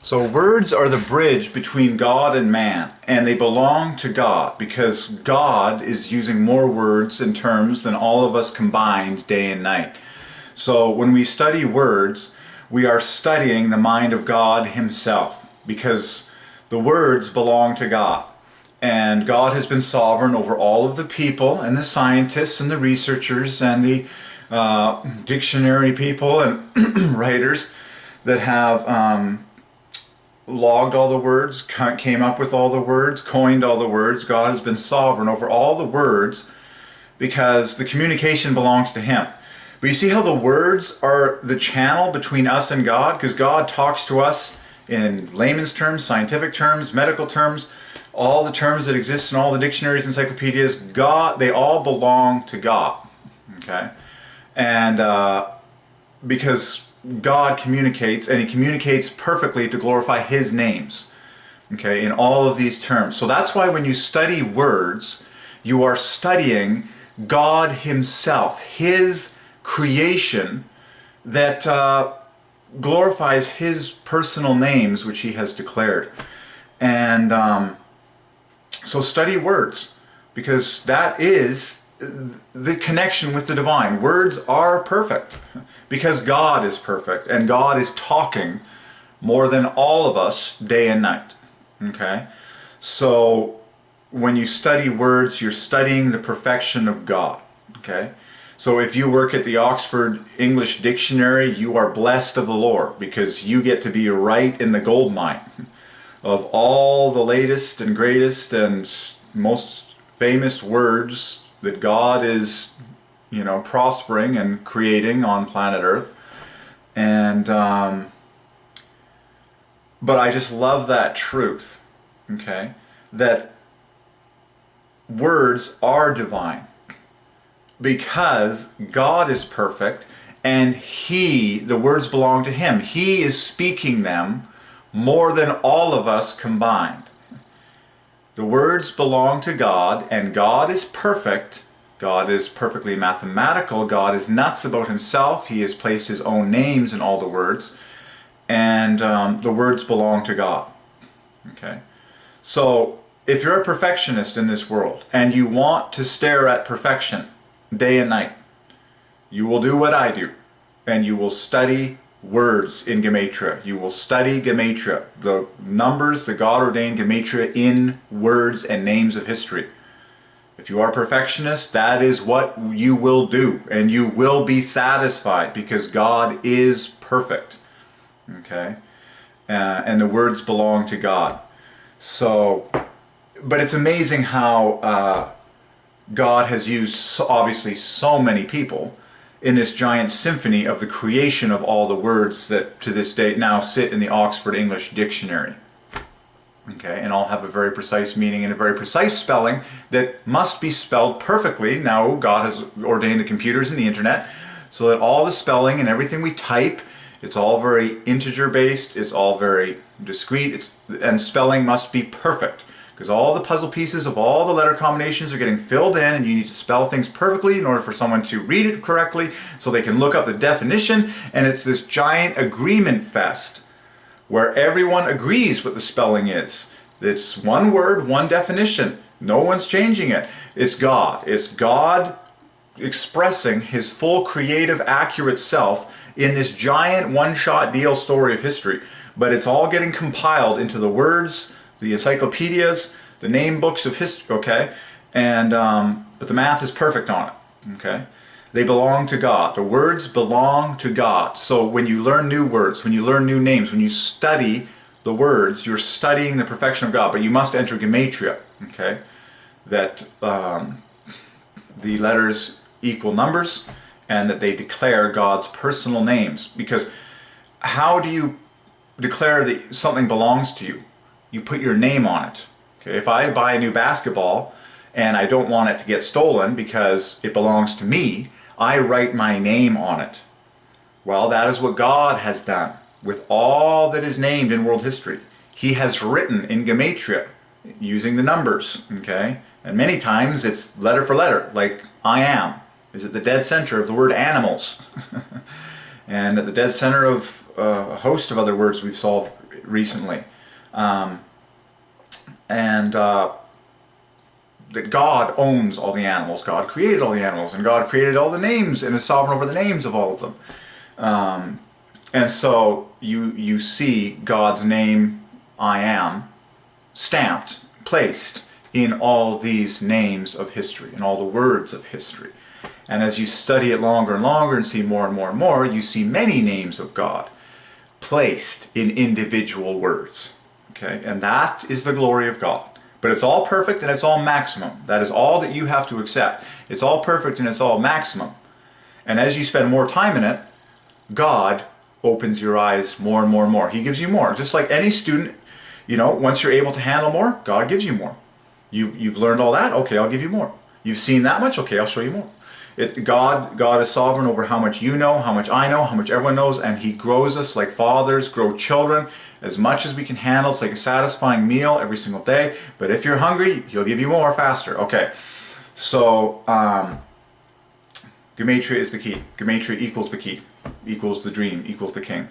So words are the bridge between God and man, and they belong to God because God is using more words and terms than all of us combined day and night. So when we study words, we are studying the mind of God Himself because the words belong to God. And God has been sovereign over all of the people and the scientists and the researchers and the dictionary people and writers that have logged all the words, came up with all the words, coined all the words. God has been sovereign over all the words because the communication belongs to Him. But you see how the words are the channel between us and God? Because God talks to us in layman's terms, scientific terms, medical terms, all the terms that exist in all the dictionaries, encyclopedias. God, they all belong to God. Okay? And because God communicates, and He communicates perfectly to glorify His names, okay, in all of these terms. So that's why when you study words, you are studying God Himself, His creation that glorifies His personal names, which He has declared. And so study words, because that is the connection with the divine. Words are perfect because God is perfect and God is talking more than all of us day and night. Okay? So when you study words, you're studying the perfection of God. Okay? So if you work at the Oxford English Dictionary, you are blessed of the Lord because you get to be right in the gold mine of all the latest and greatest and most famous words that God is, prospering and creating on planet Earth. And but I just love that truth, okay? That words are divine because God is perfect and the words belong to Him. He is speaking them more than all of us combined. The words belong to God, and God is perfect. God is perfectly mathematical. God is nuts about Himself. He has placed His own names in all the words, and the words belong to God. Okay? So, if you're a perfectionist in this world, and you want to stare at perfection day and night, you will do what I do, and you will study words in Gematria. You will study Gematria, the numbers, the God-ordained Gematria in words and names of history. If you are a perfectionist, that is what you will do, and you will be satisfied because God is perfect. Okay? And the words belong to God. So, but it's amazing how God has used, obviously, so many people in this giant symphony of the creation of all the words that to this day now sit in the Oxford English Dictionary. Okay, and all have a very precise meaning and a very precise spelling that must be spelled perfectly. Now God has ordained the computers and the internet so that all the spelling and everything we type, it's all very integer based, it's all very discrete, and spelling must be perfect. Because all the puzzle pieces of all the letter combinations are getting filled in, and you need to spell things perfectly in order for someone to read it correctly so they can look up the definition. And it's this giant agreement fest where everyone agrees what the spelling is. It's one word, one definition. No one's changing it. It's God. It's God expressing His full creative, accurate self in this giant one-shot deal story of history. But it's all getting compiled into the words, the encyclopedias, the name books of history, okay? And but the math is perfect on it, okay? They belong to God. The words belong to God. So when you learn new words, when you learn new names, when you study the words, you're studying the perfection of God. But you must enter Gematria, okay? That the letters equal numbers and that they declare God's personal names. Because how do you declare that something belongs to you? You put your name on it. Okay? If I buy a new basketball and I don't want it to get stolen because it belongs to me, I write my name on it. Well, that is what God has done with all that is named in world history. He has written in Gematria using the numbers, okay? And many times it's letter for letter, like I am is at the dead center of the word animals. And at the dead center of a host of other words we've solved recently. And that God owns all the animals. God created all the animals, and God created all the names and is sovereign over the names of all of them. And so you see God's name, I am, stamped, placed in all these names of history, in all the words of history. And as you study it longer and longer and see more and more and more, you see many names of God placed in individual words. Okay? And that is the glory of God. But it's all perfect and it's all maximum. That is all that you have to accept. It's all perfect and it's all maximum. And as you spend more time in it, God opens your eyes more and more and more. He gives you more. Just like any student, you know, once you're able to handle more, God gives you more. You've learned all that, okay, I'll give you more. You've seen that much, okay, I'll show you more. God is sovereign over how much you know, how much I know, how much everyone knows, and He grows us like fathers grow children as much as we can handle. It's like a satisfying meal every single day. But if you're hungry, He'll give you more faster. Okay, so Gematria is the key. Gematria equals the key, equals the dream, equals the king,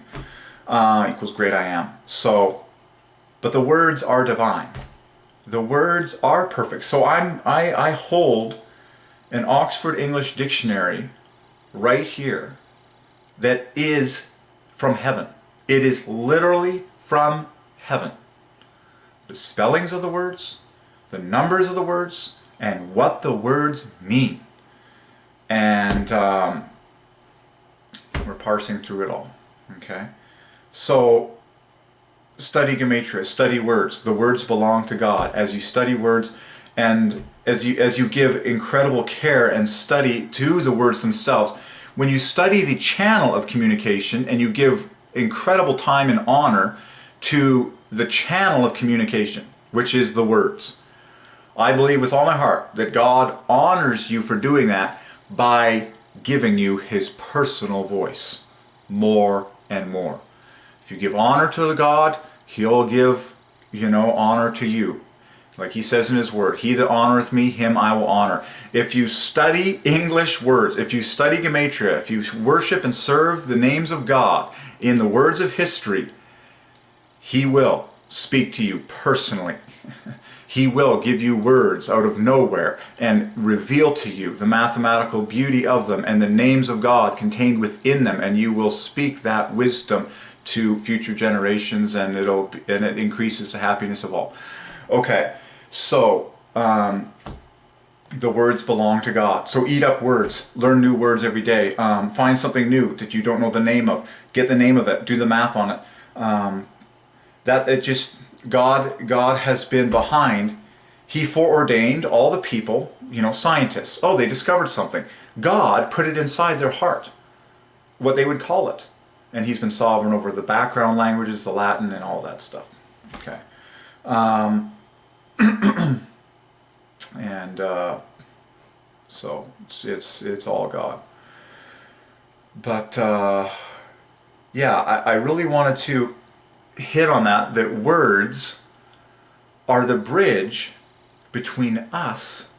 equals great I am. So, but the words are divine. The words are perfect. So I hold an Oxford English Dictionary right here that is from heaven. It is literally from heaven. The spellings of the words, the numbers of the words, and what the words mean. And we're parsing through it all. Okay? So, study Gematria, study words. The words belong to God. As you study words, and as you give incredible care and study to the words themselves, when you study the channel of communication and you give incredible time and honor to the channel of communication, which is the words, I believe with all my heart that God honors you for doing that by giving you His personal voice more and more. If you give honor to God, He'll give, honor to you. Like He says in His Word, He that honoreth me, him I will honor. If you study English words, if you study Gematria, if you worship and serve the names of God in the words of history, He will speak to you personally. He will give you words out of nowhere and reveal to you the mathematical beauty of them and the names of God contained within them, and you will speak that wisdom to future generations, and it increases the happiness of all. Okay, so the words belong to God. So eat up words, learn new words every day. Find something new that you don't know the name of. Get the name of it. Do the math on it. God has been behind. He foreordained all the people, scientists. Oh, they discovered something. God put it inside their heart, what they would call it. And He's been sovereign over the background languages, the Latin, and all that stuff. Okay. So it's all God. But I really wanted to hit on that words are the bridge between us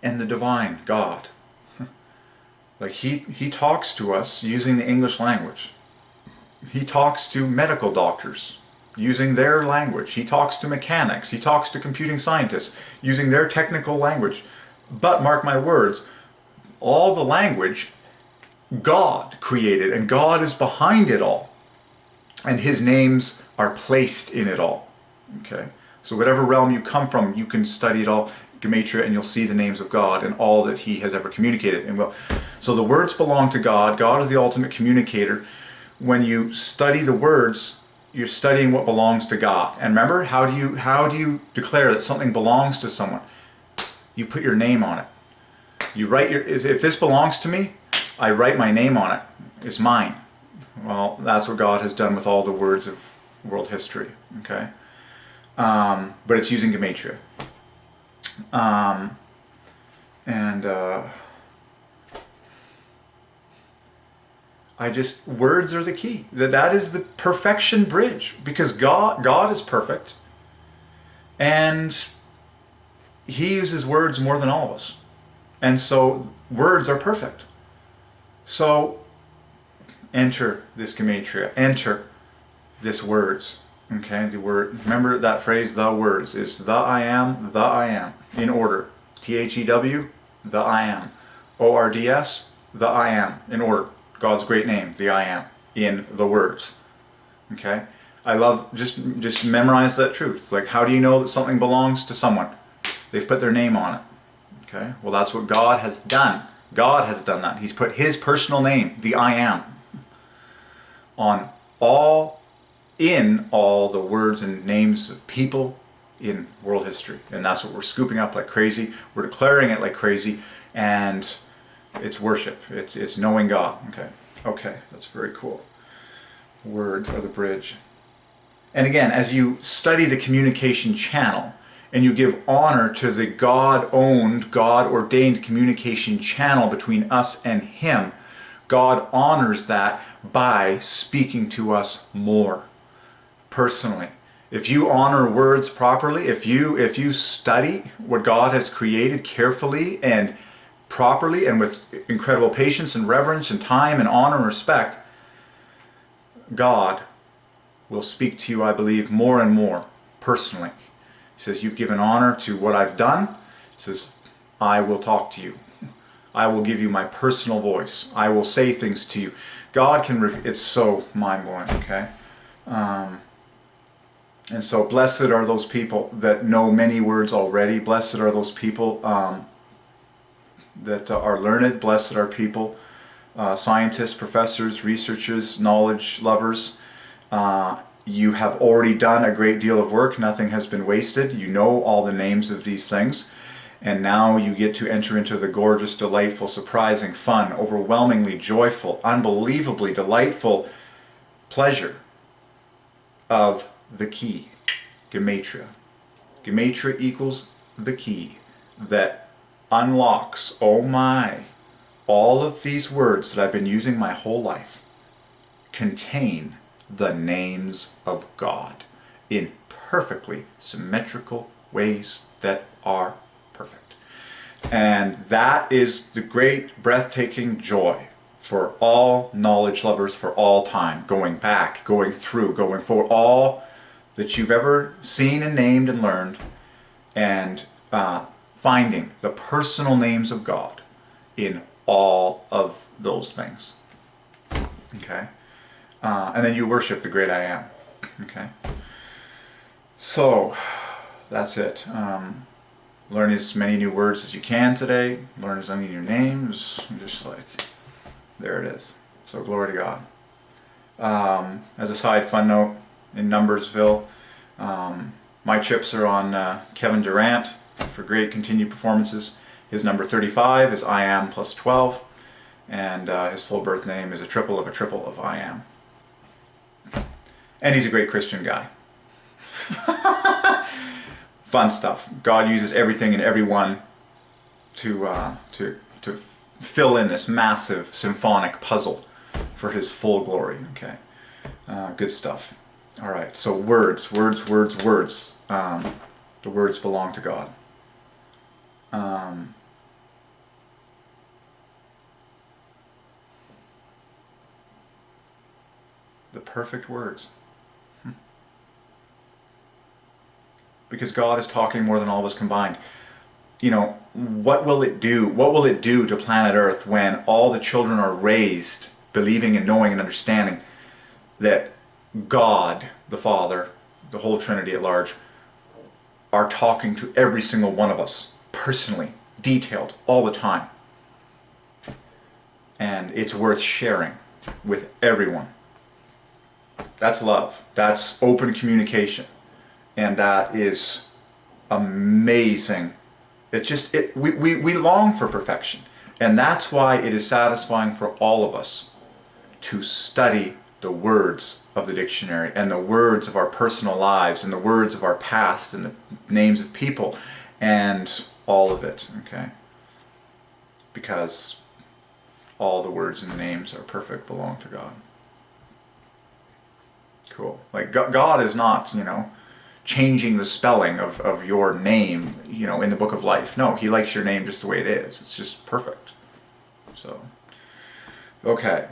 and the divine God. Like he talks to us using the English language. He talks to medical doctors using their language. He talks to mechanics. He talks to computing scientists using their technical language. But mark my words, all the language God created, and God is behind it all. And His names are placed in it all. Okay? So whatever realm you come from, you can study it all, Gematria, and you'll see the names of God and all that He has ever communicated. So the words belong to God. God is the ultimate communicator. When you study the words, you're studying what belongs to God. And remember, how do you declare that something belongs to someone? You put your name on it. You write if this belongs to me, I write my name on it. It's mine. Well, that's what God has done with all the words of world history. Okay, but it's using Gematria. Words are the key. That is the perfection bridge, because God is perfect, and He uses words more than all of us. And so words are perfect. So enter this Gematria. Enter this words. Okay, the word, remember that phrase, the words, is the I am, in order. T-H-E-W, the I am. O-R-D-S, the I am, in order. God's great name, the I am, in the words. Okay? I love, just memorize that truth. It's like, how do you know that something belongs to someone? They've put their name on it. Okay? Well, that's what God has done. God has done that. He's put His personal name, the I am, on in all the words and names of people in world history. And that's what we're scooping up like crazy. We're declaring it like crazy, and it's worship. It's knowing God. Okay, that's very cool. Words are the bridge. And again, as you study the communication channel and you give honor to the God-owned, God-ordained communication channel between us and Him, God honors that by speaking to us more personally. If you honor words properly, if you study what God has created carefully and properly and with incredible patience and reverence and time and honor and respect, God will speak to you, I believe, more and more personally. He says, you've given honor to what I've done. He says, I will talk to you. I will give you my personal voice. I will say things to you. God can, it's so mind-blowing, okay? And so blessed are those people that know many words already. Blessed are those people that are learned. Blessed are people, scientists, professors, researchers, knowledge lovers. You have already done a great deal of work. Nothing has been wasted. You know all the names of these things. And now you get to enter into the gorgeous, delightful, surprising, fun, overwhelmingly joyful, unbelievably delightful pleasure of the key, Gematria. Gematria equals the key that unlocks, oh my, all of these words that I've been using my whole life contain the names of God in perfectly symmetrical ways that are perfect. And that is the great, breathtaking joy for all knowledge lovers for all time, going back, going through, going forward, all that you've ever seen and named and learned, and finding the personal names of God in all of those things. Okay? And then you worship the great I am. Okay? So, that's it. Learn as many new words as you can today. Learn as many new names. Just like, there it is. So glory to God. As a side fun note, in Numbersville, my chips are on Kevin Durant for great continued performances. His number 35 is I am plus 12, and his full birth name is a triple of I am. And he's a great Christian guy. Fun stuff. God uses everything and everyone to fill in this massive symphonic puzzle for His full glory. Okay, good stuff. All right. So words. The words belong to God. The perfect words. Because God is talking more than all of us combined. You know, what will it do? What will it do to planet Earth when all the children are raised believing and knowing and understanding that God, the Father, the whole Trinity at large, are talking to every single one of us, personally, detailed, all the time. And it's worth sharing with everyone. That's love. That's open communication. And that is amazing. We long for perfection. And that's why it is satisfying for all of us to study the words of the dictionary and the words of our personal lives and the words of our past and the names of people and all of it, okay? Because all the words and names are perfect, belong to God. Cool. Like God is not, changing the spelling of your name, in the book of life. No, He likes your name just the way it is. It's just perfect. So, okay.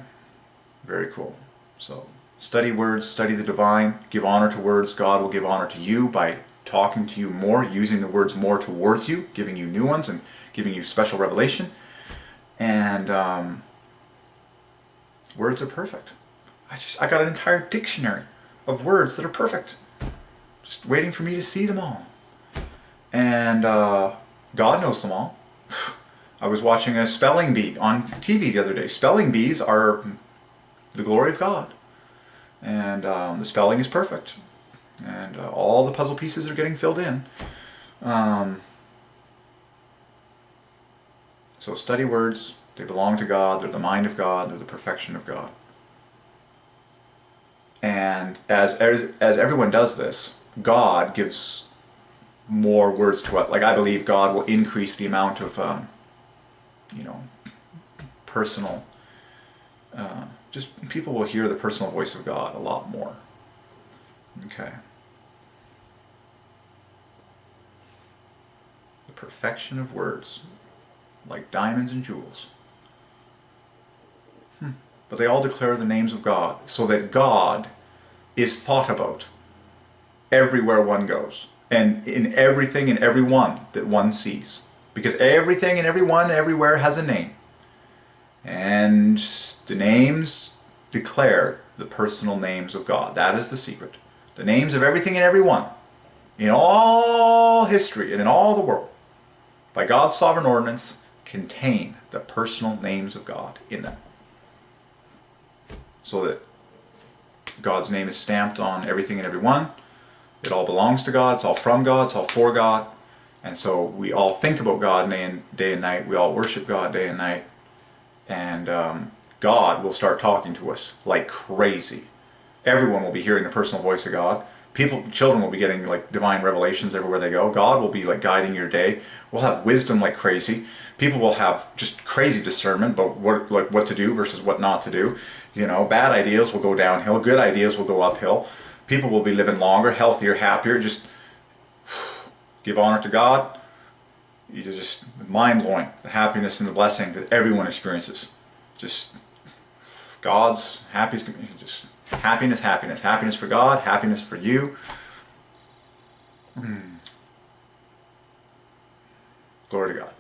Very cool. So, Study words, study the divine, give honor to words. God will give honor to you by talking to you more, using the words more towards you, giving you new ones and giving you special revelation. And words are perfect. I got an entire dictionary of words that are perfect, just waiting for me to see them all. And God knows them all. I was watching a spelling bee on TV the other day. Spelling bees are the glory of God. And the spelling is perfect. And all the puzzle pieces are getting filled in. So study words. They belong to God. They're the mind of God. They're the perfection of God. And as everyone does this, God gives more words to it. Like, I believe God will increase the amount of, personal, just people will hear the personal voice of God a lot more. Okay. The perfection of words, like diamonds and jewels. But they all declare the names of God, so that God is thought about everywhere one goes, and in everything and everyone that one sees. Because everything and everyone everywhere has a name. And the names declare the personal names of God. That is the secret. The names of everything and everyone in all history and in all the world, by God's sovereign ordinance, contain the personal names of God in them. So that God's name is stamped on everything and everyone. It all belongs to God. It's all from God. It's all for God. And so we all think about God day and night. We all worship God day and night. And God will start talking to us like crazy. Everyone will be hearing the personal voice of God. Children will be getting like divine revelations everywhere they go. God will be like guiding your day. We'll have wisdom like crazy. People will have just crazy discernment about what to do versus what not to do. Bad ideas will go downhill. Good ideas will go uphill. People will be living longer, healthier, happier. Just give honor to God. You just mind-blowing, the happiness and the blessing that everyone experiences. Just God's happiness, just happiness, happiness. Happiness for God, happiness for you. Glory to God.